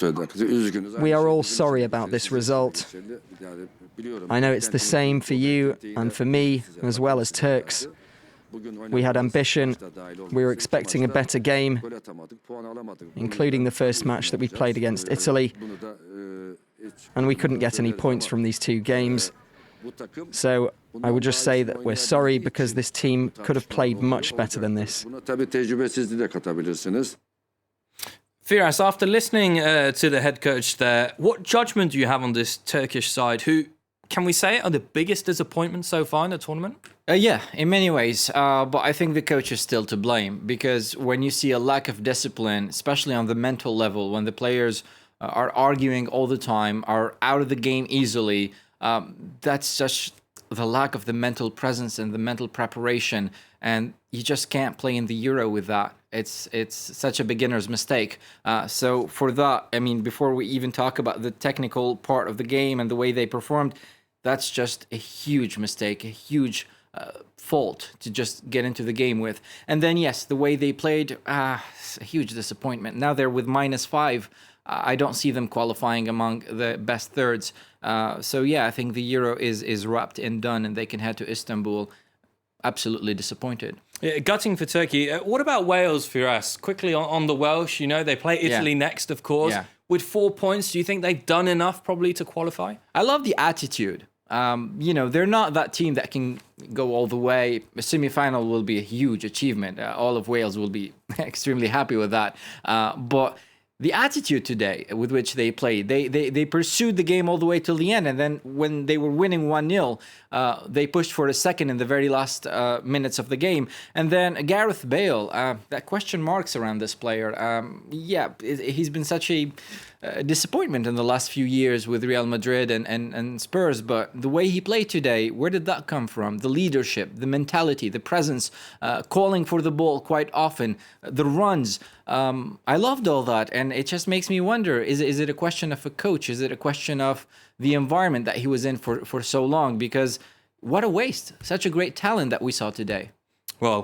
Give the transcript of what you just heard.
We are all sorry about this result. I know it's the same for you and for me, as well as Turks. We had ambition. We were expecting a better game, including the first match that we played against Italy. And we couldn't get any points from these two games. So I would just say that we're sorry because this team could have played much better than this. Firas, after listening to the head coach there, what judgment do you have on this Turkish side, who, can we say, are the biggest disappointment so far in the tournament? Yeah, in many ways. But I think the coach is still to blame, because when you see a lack of discipline, especially on the mental level, when the players are arguing all the time, are out of the game easily, that's just the lack of the mental presence and the mental preparation. And you just can't play in the Euro with that. It's such a beginner's mistake. So for that, I mean, before we even talk about the technical part of the game and the way they performed, that's just a huge mistake, a huge fault to just get into the game with. And then, yes, the way they played, a huge disappointment. Now they're with -5. I don't see them qualifying among the best thirds. So, yeah, I think the Euro is wrapped and done, and they can head to Istanbul absolutely disappointed. Yeah, gutting for Turkey. What about Wales, Firas? Quickly on the Welsh, you know, they play Italy next, of course. Yeah. With 4 points, do you think they've done enough probably to qualify? I love the attitude. You know, they're not that team that can go all the way. A semi-final will be a huge achievement. All of Wales will be extremely happy with that. But the attitude today with which they played, they pursued the game all the way till the end. And then when they were winning 1-0, they pushed for a second in the very last minutes of the game. And then Gareth Bale, that question marks around this player. Yeah, he's been such a disappointment in the last few years with Real Madrid and Spurs. But the way he played today, where did that come from? The leadership, the mentality, the presence, calling for the ball quite often, the runs. I loved all that, and it just makes me wonder, is it a question of a coach? Is it a question of the environment that he was in for so long? Because what a waste. Such a great talent that we saw today. Well,